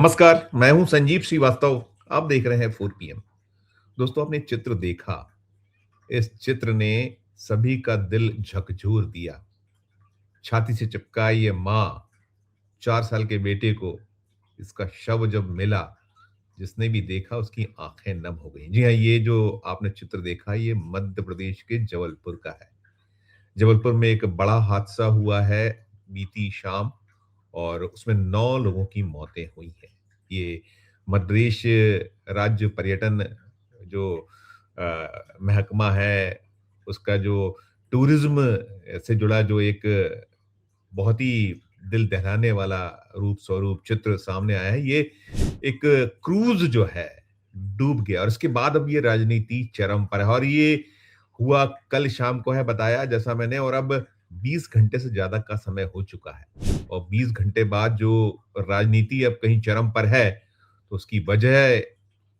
नमस्कार, मैं हूं संजीव श्रीवास्तव। आप देख रहे हैं 4 पीएम। दोस्तों, आपने चित्र देखा। इस चित्र ने सभी का दिल झकझोर दिया। छाती से चिपका ये माँ 4 साल के बेटे को इसका शव जब मिला, जिसने भी देखा उसकी आंखें नम हो गई। जी हाँ, ये जो आपने चित्र देखा, ये मध्य प्रदेश के जबलपुर का है। जबलपुर में एक बड़ा हादसा हुआ है बीती शाम, और उसमें 9 लोगों की मौतें हुई हैं। ये मध्य प्रदेश राज्य पर्यटन जो महकमा है, उसका जो टूरिज्म से जुड़ा जो एक बहुत ही दिल दहलाने वाला रूप स्वरूप चित्र सामने आया है। ये एक क्रूज़ जो है, डूब गया, और इसके बाद अब ये राजनीति चरम पर है, और ये हुआ कल शाम को है बताया जैसा मैंने, और अब 20 घंटे से ज़्यादा का समय हो चुका है। और 20 घंटे बाद जो राजनीति अब कहीं चरम पर है, तो उसकी वजह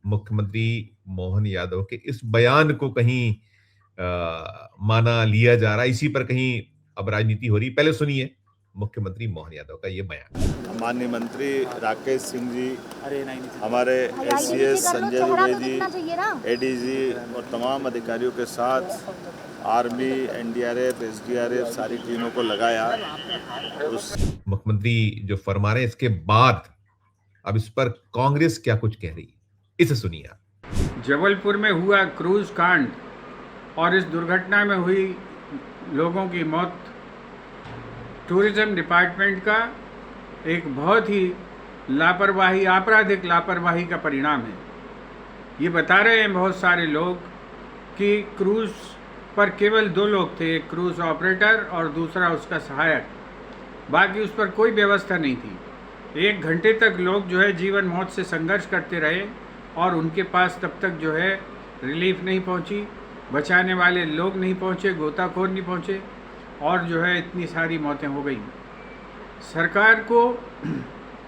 मुख्यमंत्री मोहन यादव के इस बयान को कहीं माना लिया जा रहा है। इसी पर कहीं अब राजनीति हो रही है। पहले सुनिए मुख्यमंत्री मोहन यादव का ये बयान। माननीय मंत्री राकेश सिंह जी, हमारे एससीएस संजय दुबे जी, एडीजी और तमाम अधिकारियों के साथ आर्मी, एनडीआरएफ, एसडीआरएफ सारी टीमों को लगाया। उस मुख्यमंत्री जो फरमा रहे हैं, इसके बाद अब इस पर कांग्रेस क्या कुछ कह रही है, इसे सुनिए आप। जबलपुर में हुआ क्रूज कांड और इस दुर्घटना में हुई लोगों की मौत टूरिज्म डिपार्टमेंट का एक बहुत ही लापरवाही, आपराधिक लापरवाही का परिणाम है। ये बता रहे हैं बहुत सारे लोग कि क्रूज पर केवल 2 लोग थे, एक क्रूज ऑपरेटर और दूसरा उसका सहायक, बाकी उस पर कोई व्यवस्था नहीं थी। 1 घंटे तक लोग जो है जीवन मौत से संघर्ष करते रहे और उनके पास तब तक जो है रिलीफ नहीं पहुंची, बचाने वाले लोग नहीं पहुंचे, गोताखोर नहीं पहुंचे, और जो है इतनी सारी मौतें हो गई। सरकार को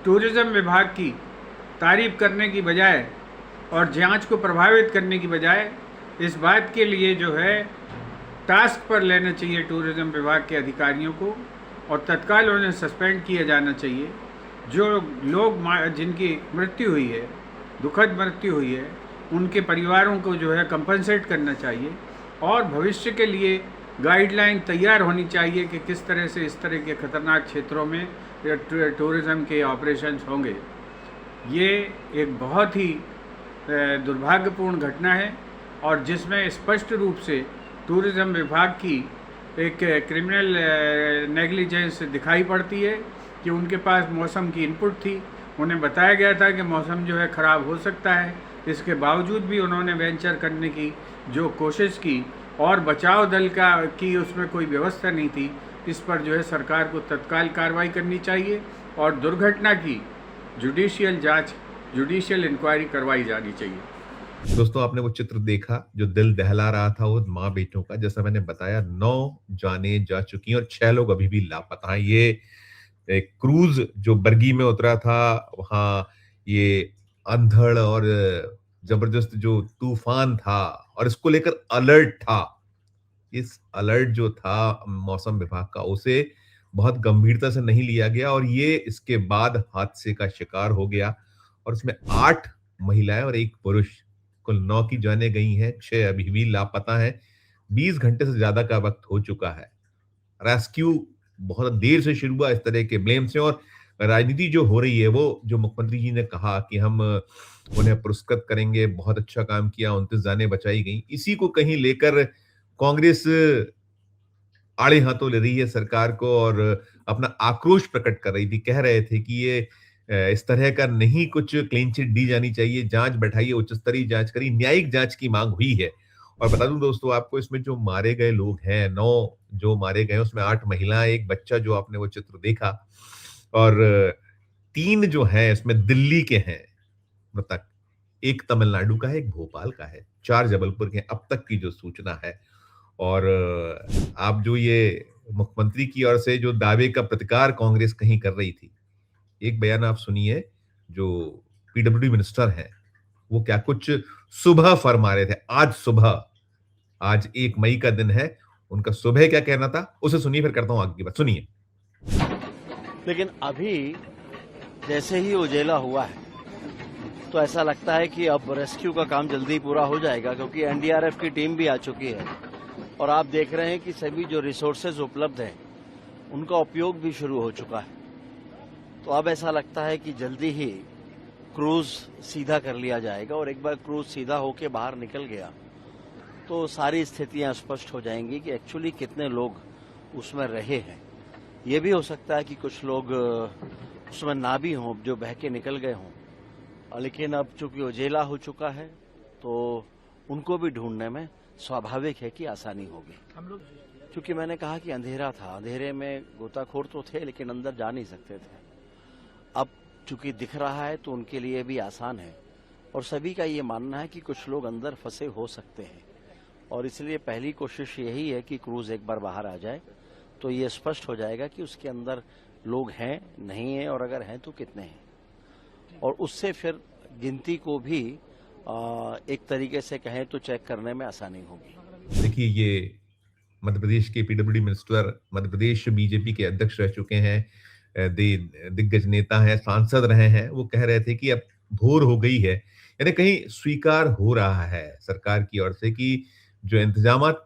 टूरिज़्म विभाग की तारीफ करने की बजाय और जांच को प्रभावित करने की बजाय इस बात के लिए जो है टास्क पर लेना चाहिए टूरिज़्म विभाग के अधिकारियों को, और तत्काल उन्हें सस्पेंड किया जाना चाहिए। जो लोग जिनकी मृत्यु हुई है, दुखद मृत्यु हुई है, उनके परिवारों को जो है कंपनसेट करना चाहिए, और भविष्य के लिए गाइडलाइन तैयार होनी चाहिए कि किस तरह से इस तरह के खतरनाक क्षेत्रों में टूरिज़्म के ऑपरेशंस होंगे। ये एक बहुत ही दुर्भाग्यपूर्ण घटना है, और जिसमें स्पष्ट रूप से टूरिज़्म विभाग की एक क्रिमिनल नेग्लिजेंस दिखाई पड़ती है कि उनके पास मौसम की इनपुट थी। उन्हें बताया गया था कि मौसम जो है ख़राब हो सकता है, इसके बावजूद भी उन्होंने वेंचर करने की जो कोशिश की, और बचाव दल की उसमें कोई व्यवस्था नहीं थी। इस पर जो है सरकार को तत्काल कार्रवाई करनी चाहिए, और दुर्घटना की जुडिशियल जांच, जुडिशियल इंक्वायरी करवाई जानी चाहिए। दोस्तों, आपने वो चित्र देखा जो दिल दहला रहा था, वो माँ बेटों का। जैसा मैंने बताया, 9 जानें जा चुकी हैं और 6 लोग अभी भी लापता हैं। ये एक क्रूज जो बरगी में उतरा था, वहां ये अंधड़ और जबरदस्त जो तूफान था, और इसको लेकर अलर्ट था। इस अलर्ट जो था मौसम विभाग का, उसे बहुत गंभीरता से नहीं लिया गया, और ये इसके बाद हादसे का शिकार हो गया, और उसमें 8 महिलाएं और 1 पुरुष, कुल 9 की जानें गई हैं, 6 अभी भी लापता हैं। 20 घंटे से ज्यादा का वक्त हो चुका है। रेस्क्यू बहुत देर से शुरू हुआ इस तरह के ब्लेम से, और राजनीति जो हो रही है, वो जो मुख्यमंत्री जी ने कहा कि हम उन्हें पुरस्कृत करेंगे, बहुत अच्छा काम किया, 29 जानें बचाई गई, इसी को कहीं लेकर कांग्रेस आड़े हाथों ले रही है सरकार को, और अपना आक्रोश प्रकट कर रही थी। कह रहे थे कि ये इस तरह का नहीं, कुछ क्लीन चिट दी जानी चाहिए, जांच बैठाइए, उच्च स्तरीय जांच करी, न्यायिक जांच की मांग हुई है। और बता दूं दोस्तों आपको, इसमें जो मारे गए लोग हैं, 9 जो मारे गए, उसमें 8 महिलाएं, 1 बच्चा, जो आपने वो चित्र देखा, और 3 जो है इसमें दिल्ली के हैं मृतक, 1 तमिलनाडु का है, 1 भोपाल का है, 4 जबलपुर के हैं, अब तक की जो सूचना है। और आप जो ये मुख्यमंत्री की ओर से जो दावे का प्रतिकार कांग्रेस कहीं कर रही थी, एक बयान आप सुनिए जो पीडब्ल्यूडी मिनिस्टर हैं, वो क्या कुछ सुबह फरमा रहे थे। आज सुबह, आज 1 मई का दिन है, उनका सुबह क्या कहना था, उसे सुनिए, फिर करता हूं आगे की बात। सुनिए। लेकिन अभी जैसे ही उजेला हुआ है, तो ऐसा लगता है कि अब रेस्क्यू का काम जल्दी पूरा हो जाएगा, क्योंकि एनडीआरएफ की टीम भी आ चुकी है और आप देख रहे हैं कि सभी जो रिसोर्सेज उपलब्ध हैं उनका उपयोग भी शुरू हो चुका है। तो अब ऐसा लगता है कि जल्दी ही क्रूज सीधा कर लिया जाएगा और एक बार क्रूज सीधा होके बाहर निकल गया तो सारी स्थितियां स्पष्ट हो जाएंगी कि एक्चुअली कितने लोग उसमें रहे हैं। ये भी हो सकता है कि कुछ लोग उसमें ना भी हों, जो बह के निकल गए हों, लेकिन अब चूंकि उजेला हो चुका है तो उनको भी ढूंढने में स्वाभाविक है कि आसानी होगी। चूंकि मैंने कहा कि अंधेरा था, अंधेरे में गोताखोर तो थे लेकिन अंदर जा नहीं सकते थे। अब चूंकि दिख रहा है तो उनके लिए भी आसान है और सभी का ये मानना है कि कुछ लोग अंदर फंसे हो सकते हैं और इसलिए पहली कोशिश यही है कि क्रूज एक बार बाहर आ जाए तो ये स्पष्ट हो जाएगा कि उसके अंदर लोग हैं नहीं हैं और अगर हैं तो कितने हैं, और उससे फिर गिनती को भी एक तरीके से कहें तो चेक करने में आसानी होगी। देखिए, ये मध्य प्रदेश के PWD minister, Madhya Pradesh BJP के अध्यक्ष रह चुके हैं, दिग्गज नेता हैं, सांसद रहे हैं। वो कह रहे थे कि अब भोर हो गई है, यानी कहीं स्वीकार हो रहा है सरकार की ओर से कि जो इंतजामात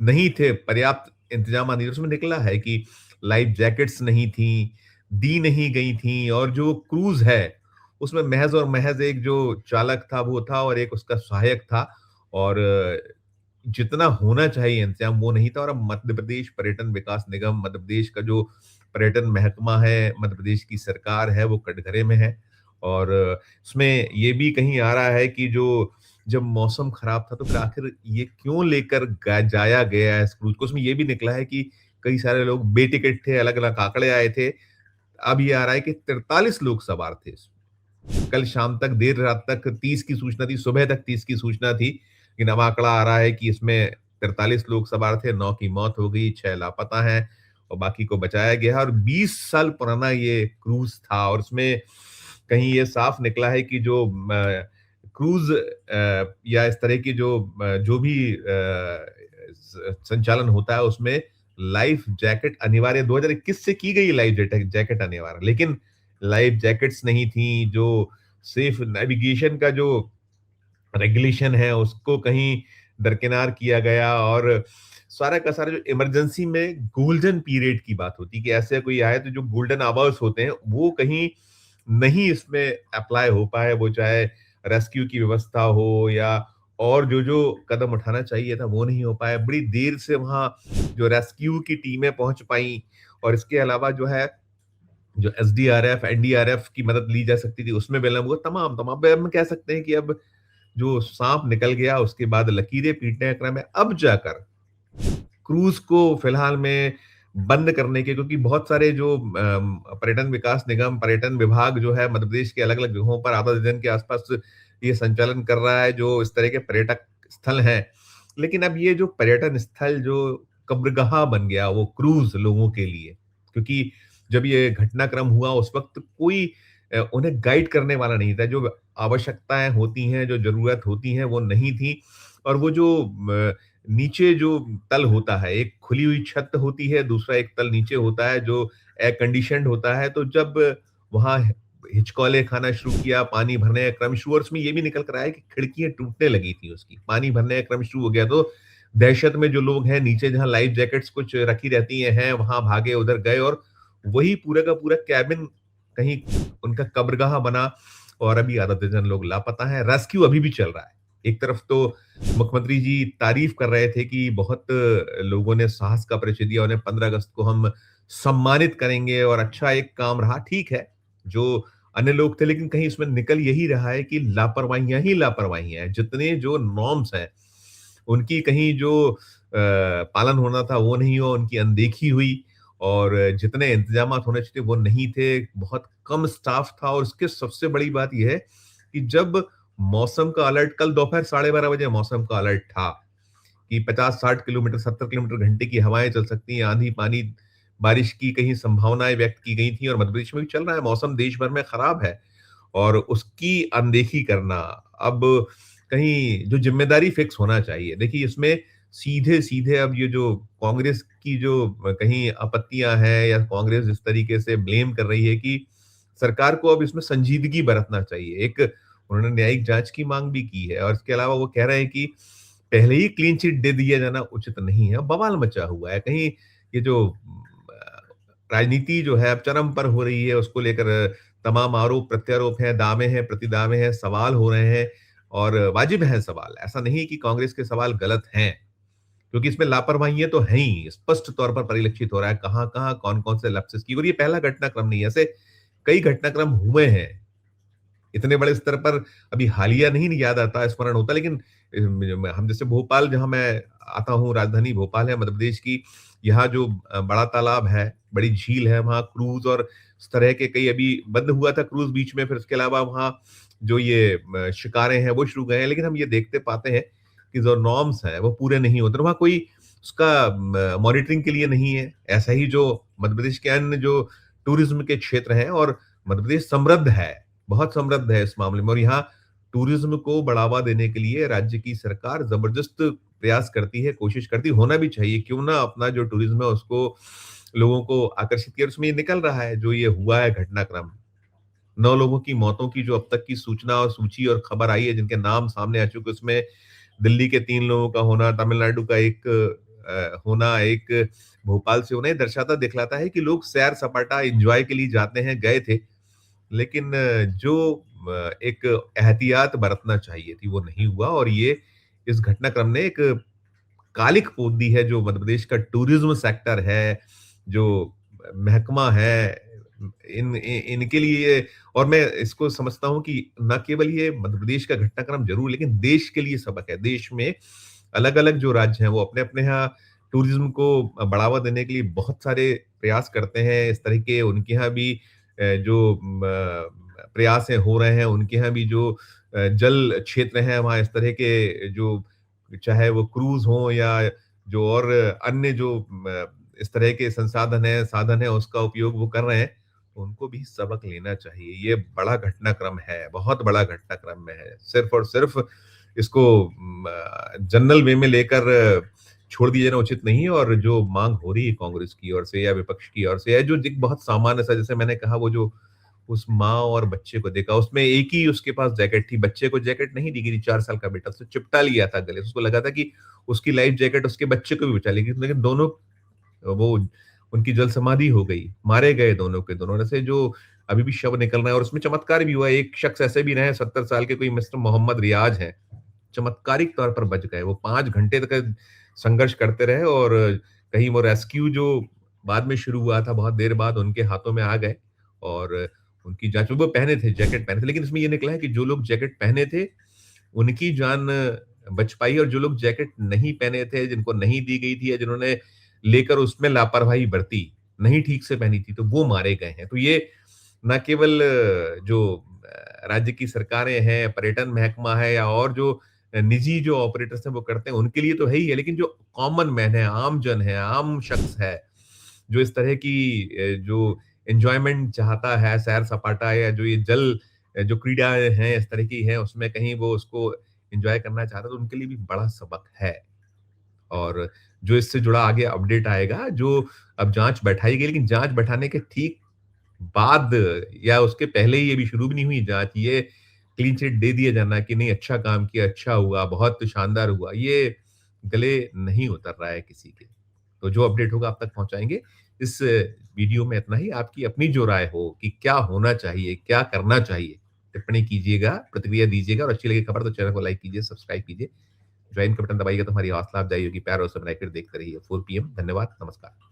नहीं थे, पर्याप्त इंतजामात नहीं, उसमें निकला है कि लाइफ जैकेट्स नहीं थी, दी नहीं गई थी और जो क्रूज है उसमें महज और महज एक जो चालक था वो था और एक उसका सहायक था और जितना होना चाहिए इंतजाम वो नहीं था। और अब मध्य प्रदेश पर्यटन विकास निगम, मध्य प्रदेश का जो पर्यटन महकमा है, मध्य प्रदेश की सरकार है, वो कटघरे में है और इसमें ये भी कहीं आ रहा है कि जो जब मौसम खराब था तो फिर आखिर ये क्यों लेकर जाया गया है इस क्रूज को। उसमें ये भी निकला है कि कई सारे लोग बेटिकट थे, अलग अलग आंकड़े आए थे। अब ये आ रहा है कि 43 लोग सवार थे इसमें। कल शाम तक, देर रात तक 30 की सूचना थी, सुबह तक 30 की सूचना थी, लेकिन अब आंकड़ा आ रहा है कि इसमें 43 लोग सवार थे, 9 की मौत हो गई, 6 लापता हैं और बाकी को बचाया गया। और 20 साल पुराना ये क्रूज था और उसमें कहीं ये साफ निकला है कि जो क्रूज या इस तरह की जो भी संचालन होता है उसमें लाइफ जैकेट अनिवार्य 2021 से की गई लाइफ जैकेट अनिवार्य, लेकिन लाइफ जैकेट्स नहीं थी। जो सेफ नेविगेशन का जो रेगुलेशन है उसको कहीं दरकिनार किया गया और सारा का सारा जो इमरजेंसी में गोल्डन पीरियड की बात होती है कि ऐसे कोई आए तो जो गोल्डन आवर्स होते हैं वो कहीं नहीं इसमें अप्लाई हो पाए, वो चाहे रेस्क्यू की व्यवस्था हो या और जो कदम उठाना चाहिए था वो नहीं हो पाया। बड़ी देर से वहां जो रेस्क्यू की टीमें पहुंच पाई और इसके अलावा जो है जो एसडीआरएफ, एनडीआरएफ की मदद ली जा सकती थी उसमें विलंब हुआ। तमाम तमाम हम कह सकते हैं कि अब जो सांप निकल गया उसके बाद लकीरें पीटने का क्रम है। अब जाकर क्रूज को फिलहाल में बंद करने के, क्योंकि बहुत सारे जो पर्यटन विकास निगम, पर्यटन विभाग जो है मध्य प्रदेश के अलग अलग जगहों पर आधा दर्जन के आसपास ये संचालन कर रहा है जो इस तरह के पर्यटक स्थल हैं। लेकिन अब ये जो पर्यटन स्थल जो कब्रगाह बन गया वो क्रूज लोगों के लिए, क्योंकि जब ये घटनाक्रम हुआ उस वक्त कोई उन्हें गाइड करने वाला नहीं था। जो आवश्यकताएं होती हैं, जो जरूरत होती हैं वो नहीं थी। और वो जो नीचे जो तल होता है, एक खुली हुई छत होती है, दूसरा एक तल नीचे होता है जो एयर कंडीशनड होता है। तो जब वहां हिचकोले खाना शुरू किया, पानी भरने का क्रम शुरू, और उसमें ये भी निकल कर आया कि खिड़कियां टूटने लगी थी उसकी, पानी भरने का क्रम शुरू हो गया। तो दहशत में जो लोग हैं नीचे जहां लाइफ जैकेट्स कुछ रखी रहती हैं वहां भागे, उधर गए और वही पूरा का पूरा कैबिन कहीं उनका कब्रगाह बना और अभी आधा दर्जन लोग लापता हैं। रेस्क्यू अभी भी चल रहा है। एक तरफ तो मुख्यमंत्री जी तारीफ कर रहे थे कि बहुत लोगों ने साहस का परिचय दिया, उन्हें 15 अगस्त को हम सम्मानित करेंगे और अच्छा एक काम रहा। ठीक है, जो अन्य लोग थे, लेकिन कहीं इसमें निकल यही रहा है कि लापरवाहियां ही लापरवाहियां हैं। जितने जो नॉर्म्स हैं उनकी कहीं जो पालन होना था वो नहीं हुआ, उनकी अनदेखी हुई और जितने इंतजामात होने चाहिए वो नहीं थे। बहुत कम स्टाफ था और इसके सबसे बड़ी बात यह है कि जब मौसम का अलर्ट, कल दोपहर 12:30 बजे मौसम का अलर्ट था कि 50-60 किलोमीटर, 70 किलोमीटर घंटे की हवाएं चल सकती हैं, आंधी पानी बारिश की कहीं संभावनाएं व्यक्त की गई थी और मध्य प्रदेश में भी चल रहा है। मौसम देश भर में खराब है और उसकी अनदेखी करना, अब कहीं जो जिम्मेदारी फिक्स होना चाहिए। देखिए, इसमें सीधे सीधे अब ये जो कांग्रेस की जो कहीं आपत्तियां हैं या कांग्रेस इस तरीके से ब्लेम कर रही है कि सरकार को अब इसमें संजीदगी बरतना चाहिए। एक उन्होंने न्यायिक जांच की मांग भी की है और इसके अलावा वो कह रहे हैं कि पहले ही क्लीन चिट दे दिया जाना उचित नहीं है। बवाल मचा हुआ है। कहीं ये जो राजनीति जो है अब चरम पर हो रही है, उसको लेकर तमाम आरोप प्रत्यारोप हैं, दावे हैं, प्रतिदावे हैं, सवाल हो रहे हैं और वाजिब हैं सवाल। ऐसा नहीं कि कांग्रेस के सवाल गलत हैं, क्योंकि इसमें लापरवाहियां तो हैं ही, स्पष्ट तौर पर परिलक्षित हो रहा है कहाँ-कहाँ, कौन-कौन से लैप्सेस की। और ये पहला घटनाक्रम नहीं है, ऐसे कई घटनाक्रम हुए हैं। इतने बड़े स्तर पर अभी हालिया नहीं याद आता, स्मरण होता, लेकिन हम जैसे भोपाल, जहां मैं आता हूँ, राजधानी भोपाल है मध्य प्रदेश की, यहाँ जो बड़ा तालाब है, बड़ी झील है, वहाँ क्रूज और इस तरह के कई, अभी बंद हुआ था क्रूज बीच में, फिर उसके अलावा वहाँ जो ये शिकारें हैं वो शुरू गए हैं, लेकिन हम ये देखते पाते हैं कि जो नॉर्म्स हैं वो पूरे नहीं होते। वहाँ कोई उसका मॉनिटरिंग के लिए नहीं है। ऐसा ही जो मध्य प्रदेश के अन्य जो टूरिज्म के क्षेत्र हैं, और मध्य प्रदेश समृद्ध है, बहुत समृद्ध है इस मामले में, और यहाँ टूरिज्म को बढ़ावा देने के लिए राज्य की सरकार जबरदस्त प्रयास करती है, कोशिश करती है, होना भी चाहिए। क्यों ना अपना जो टूरिज्म है उसको लोगों को आकर्षित किया। उसमें ये निकल रहा है जो ये हुआ है घटनाक्रम, 9 लोगों की मौतों की जो अब तक की सूचना और सूची और खबर आई है, जिनके नाम सामने आ चुके, उसमें दिल्ली के 3 लोगों का होना, तमिलनाडु का एक होना, एक भोपाल से होना, ये दर्शाता दिखलाता है कि लोग सैर सपाटा एंजॉय के लिए जाते हैं, गए थे, लेकिन जो एक एहतियात बरतना चाहिए थी वो नहीं हुआ। और ये इस घटनाक्रम ने एक कालिक पोत दी है जो मध्य प्रदेश का टूरिज्म सेक्टर है, जो महकमा है, इनके लिए। और मैं इसको समझता हूं कि न केवल ये मध्य प्रदेश का घटनाक्रम जरूर, लेकिन देश के लिए सबक है। देश में अलग अलग जो राज्य हैं वो अपने अपने यहाँ टूरिज्म को बढ़ावा देने के लिए बहुत सारे प्रयास करते हैं। इस तरह के उनके यहाँ भी जो प्रयास हो रहे हैं, उनके यहाँ भी जो जल क्षेत्र हैं वहाँ इस तरह के जो, चाहे वो क्रूज हो या जो और अन्य जो इस तरह के संसाधन है, साधन है, उसका उपयोग वो कर रहे हैं, तो उनको भी सबक लेना चाहिए। ये बड़ा घटनाक्रम है, बहुत बड़ा घटनाक्रम में है। सिर्फ और सिर्फ इसको जनरल वे में लेकर छोड़ दिया जाना उचित नहीं है। और जो मांग हो रही है कांग्रेस की ओर से या विपक्ष की ओर से, या जो बहुत सामान्य सा, जैसे मैंने कहा, वो जो उस माँ और बच्चे को देखा, उसमें एक ही उसके पास जैकेट थी, बच्चे को जैकेट नहीं दी गई थी, 4 साल का बेटा, उसने चिपटा लिया था गले, उसको लगा था कि उसकी लाइफ जैकेट उसके बच्चे को भी बचा लेगी, लेकिन दोनों, वो उनकी जल समाधि हो गई, मारे गए दोनों के दोनों से, जो अभी भी शव निकल रहे हैं। और उसमें चमत्कार भी हुआ, एक शख्स ऐसे भी रहे 70 साल के, कोई मिस्टर मोहम्मद रियाज हैं, चमत्कारिक तौर पर बच गए। वो 5 घंटे तक संघर्ष करते रहे और कहीं वो रेस्क्यू जो बाद में शुरू हुआ था बहुत देर बाद, उनके हाथों में आ गए और उनकी जांच, वो पहने थे, जैकेट पहने थे, लेकिन इसमें ये निकला है कि जो लोग जैकेट पहने थे उनकी जान बच पाई, और जो लोग जैकेट नहीं पहने थे, जिनको नहीं दी गई थी, या जिन्होंने लेकर उसमें लापरवाही बरती, नहीं ठीक से पहनी थी, तो वो मारे गए हैं। तो ये न केवल जो राज्य की सरकारें हैं, पर्यटन महकमा है, या और जो निजी जो ऑपरेटर्स हैं वो करते हैं, उनके लिए तो है ही है, लेकिन जो कॉमन मैन है, आम जन है, आम शख्स है, जो इस तरह की जो एंजॉयमेंट चाहता है, सैर सपाटा, या जो ये जल जो क्रीड़ाएं हैं इस तरह की हैं, उसमें कहीं वो उसको एंजॉय करना चाहता है, तो उनके लिए भी बड़ा सबक है। और जो इससे जुड़ा आगे अपडेट आएगा, जो अब जांच बैठाई गई, लेकिन जांच बैठाने के ठीक बाद या उसके पहले ही ये भी शुरू भी नहीं हुई जांच, ये क्लीन चिट दे दिया जाना कि नहीं, अच्छा काम किया, अच्छा हुआ, बहुत शानदार हुआ, ये गले नहीं उतर रहा है किसी के। तो जो अपडेट होगा आप तक पहुंचाएंगे। इस वीडियो में इतना ही। आपकी अपनी जो राय हो कि क्या होना चाहिए, क्या करना चाहिए, टिप्पणी कीजिएगा, प्रतिक्रिया दीजिएगा, और अच्छी लगे खबर तो चैनल को लाइक कीजिए, सब्सक्राइब कीजिए, ज्वाइन का बटन दबाइएगा तो हमारी हौसला अफजाई होगी। प्यार और सब्सक्राइब देखते रहिए 4 PM। धन्यवाद, नमस्कार।